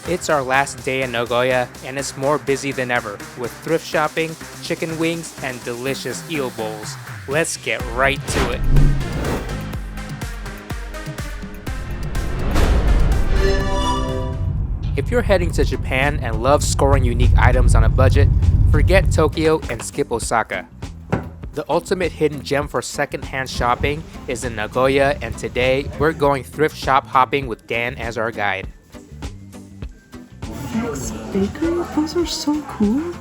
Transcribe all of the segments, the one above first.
It's our last day in Nagoya, and it's more busy than ever, with thrift shopping, chicken wings, and delicious eel bowls. Let's get right to it. If you're heading to Japan and love scoring unique items on a budget, forget Tokyo and skip Osaka. The ultimate hidden gem for secondhand shopping is in Nagoya, and today we're going thrift shop hopping with Dan as our guide. Bakery? Those are so cool.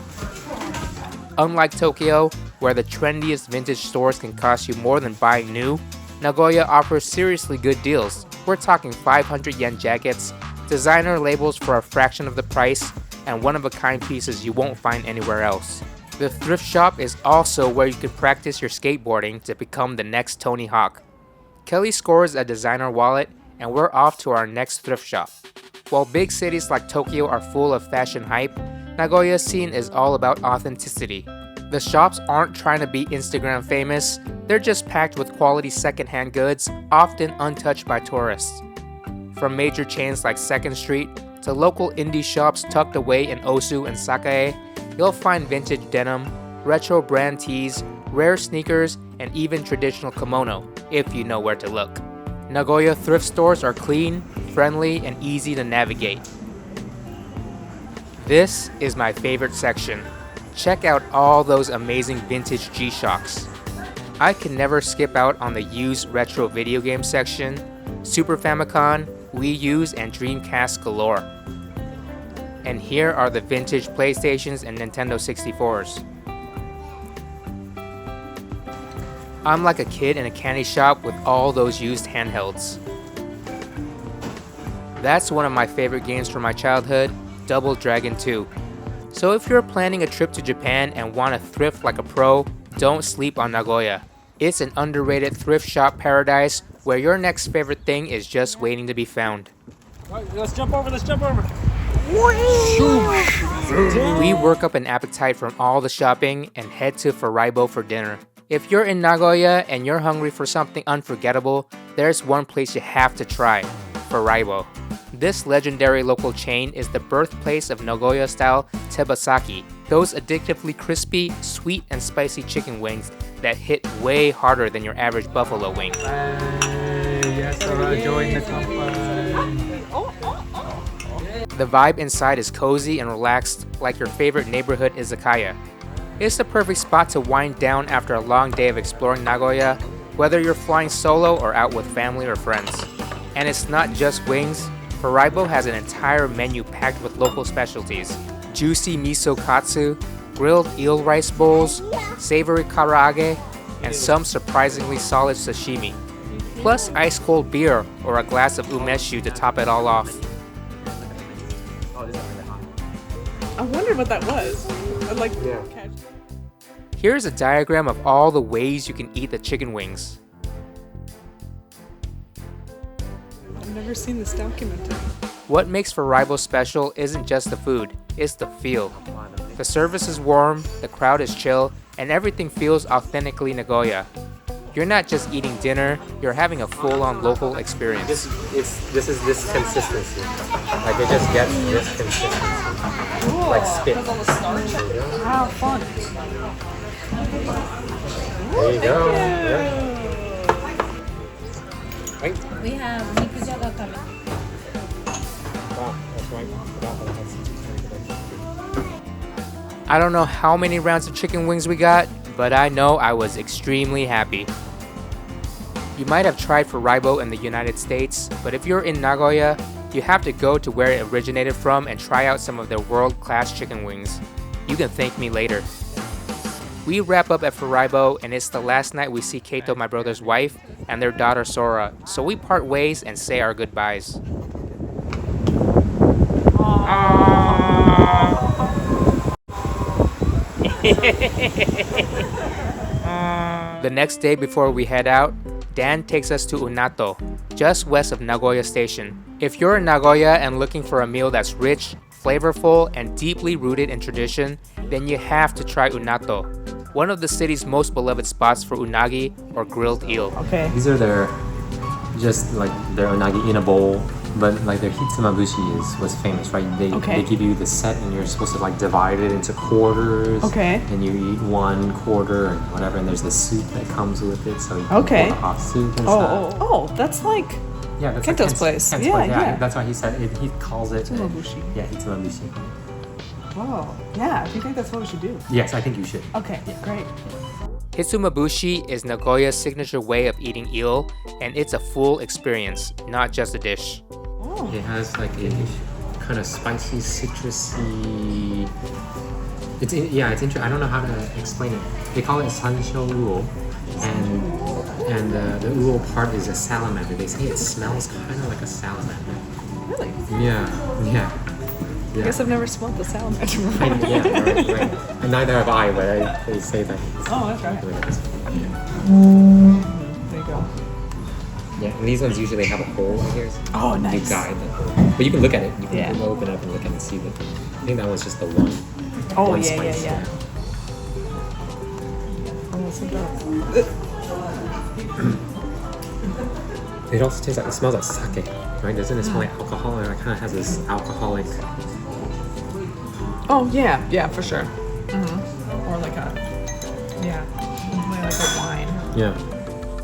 Unlike Tokyo, where the trendiest vintage stores can cost you more than buying new, Nagoya offers seriously good deals. We're talking 500 yen jackets, designer labels for a fraction of the price, and one-of-a-kind pieces you won't find anywhere else. The thrift shop is also where you can practice your skateboarding to become the next Tony Hawk. Kelly scores a designer wallet, and we're off to our next thrift shop. While big cities like Tokyo are full of fashion hype, Nagoya's scene is all about authenticity. The shops aren't trying to be Instagram famous, they're just packed with quality secondhand goods, often untouched by tourists. From major chains like 2nd Street to local indie shops tucked away in Osu and Sakae, you'll find vintage denim, retro brand tees, rare sneakers, and even traditional kimono, if you know where to look. Nagoya thrift stores are clean, friendly, and easy to navigate. This is my favorite section. Check out all those amazing vintage G-Shocks. I can never skip out on the used retro video game section, Super Famicom, Wii U's, and Dreamcast galore. And here are the vintage PlayStations and Nintendo 64s. I'm like a kid in a candy shop with all those used handhelds. That's one of my favorite games from my childhood, Double Dragon 2. So if you're planning a trip to Japan and want to thrift like a pro, don't sleep on Nagoya. It's an underrated thrift shop paradise where your next favorite thing is just waiting to be found. Alright, let's jump over. We work up an appetite from all the shopping and head to Furaibo for dinner. If you're in Nagoya and you're hungry for something unforgettable, there's one place you have to try, Furaibo. This legendary local chain is the birthplace of Nagoya-style tebasaki, those addictively crispy, sweet, and spicy chicken wings that hit way harder than your average buffalo wing. The vibe inside is cozy and relaxed, like your favorite neighborhood izakaya. It's the perfect spot to wind down after a long day of exploring Nagoya, whether you're flying solo or out with family or friends. And it's not just wings. Furaibo has an entire menu packed with local specialties: juicy miso katsu, grilled eel rice bowls, savory karaage, and some surprisingly solid sashimi. Plus ice-cold beer or a glass of umeshu to top it all off. I wondered what that was. I'd like Yeah. catch. Here's a diagram of all the ways you can eat the chicken wings. I've never seen this documented. What makes Furaibo special isn't just the food, it's the feel. The service is warm, the crowd is chill, and everything feels authentically Nagoya. You're not just eating dinner, you're having a full-on local experience. This is this consistency. Like it just gets this consistency. Cool. Like spit. Has all the starch. Wow, fun. There you go. Yeah. We have nikujaga coming. Wow, that's right. I don't know how many rounds of chicken wings we got, but I know I was extremely happy. You might have tried Furaibo in the United States, but if you're in Nagoya, you have to go to where it originated from and try out some of their world-class chicken wings. You can thank me later. We wrap up at Furaibo, and it's the last night we see Keito, my brother's wife, and their daughter Sora, so we part ways and say our goodbyes. The next day before we head out, Dan takes us to Unatou, just west of Nagoya Station. If you're in Nagoya and looking for a meal that's rich, flavorful, and deeply rooted in tradition, then you have to try Unatou, one of the city's most beloved spots for unagi or grilled eel. Okay. These are their unagi in a bowl, But like their hitsumabushi was famous, right? They give you the set and you're supposed to like divide it into quarters. Okay. And you eat 1 quarter and whatever, and there's the soup that comes with it, so you can Okay. pour the hot soup and stuff. Oh, that's like Yeah, that's Kento's like place. Ken's Yeah, place. yeah. That's why he said it, he calls it Hitsumabushi. Yeah, hitsumabushi. Whoa. Yeah, do you think that's what we should do? Yes, I think you should. Okay, great. Hitsumabushi is Nagoya's signature way of eating eel, and it's a full experience, not just a dish. Oh. It has like a kind of spicy, citrusy. It's interesting. I don't know how to explain it. They call it sansho uo, and the uo part is a salamander. They say it smells kind of like a salamander. Really? Yeah. I guess I've never smelled the salamander before. Right. And neither have I, but they say that. Oh, that's right. Really nice. There you go. Yeah, and these ones usually have a hole right here. So Oh, you nice. guide the hole. But you can look at it. You can Yeah. open it up and look at it and see that. I think that was just the one. Oh, one yeah. slice. Oh, so good. It also tastes like, it smells like sake, right? Doesn't it smell like alcohol? It kind of has this alcoholic. Oh, yeah, for sure. Or like a wine. Yeah.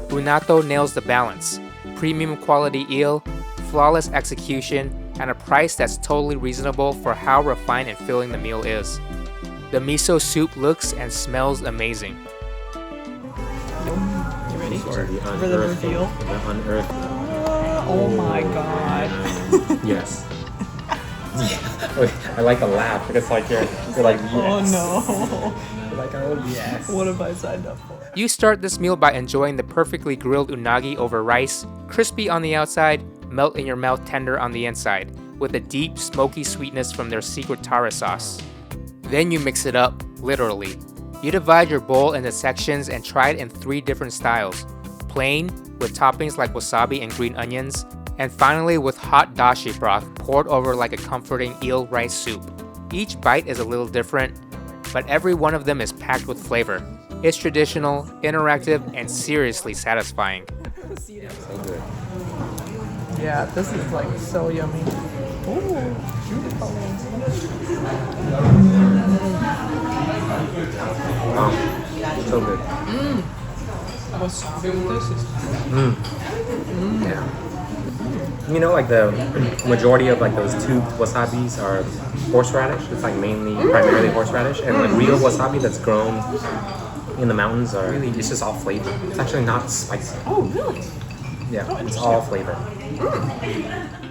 Unatou nails the balance. Premium quality eel, flawless execution, and a price that's totally reasonable for how refined and filling the meal is. The miso soup looks and smells amazing. You ready? For the For the reveal? The unearthed. Oh my god. Yes. I like the laugh. It's like you're like, yes. Oh no. You're like, oh yes. What have I signed up for? You start this meal by enjoying the perfectly grilled unagi over rice, crispy on the outside, melt in your mouth tender on the inside, with a deep smoky sweetness from their secret tara sauce. Then you mix it up, literally. You divide your bowl into sections and try it in 3 different styles. Plain, with toppings like wasabi and green onions, and finally with hot dashi broth poured over like a comforting eel rice soup. Each bite is a little different, but every one of them is packed with flavor. It's traditional, interactive, and seriously satisfying. So good. Yeah, this is like so yummy. Ooh, beautiful. Wow. So good. Wasabi with this is Yeah. You know, like the majority of like those tube wasabis are horseradish. It's like primarily horseradish, and like real wasabi that's grown in the mountains are really, it's just all flavor. It's actually not spicy. Oh, really? Yeah, it's all flavor.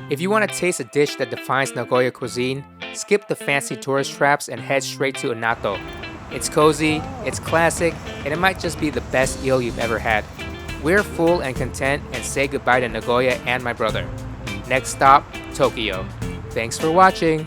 If you want to taste a dish that defines Nagoya cuisine, skip the fancy tourist traps and head straight to Unatou. It's cozy, it's classic, and it might just be the best eel you've ever had. We're full and content and say goodbye to Nagoya and my brother. Next stop, Tokyo. Thanks for watching.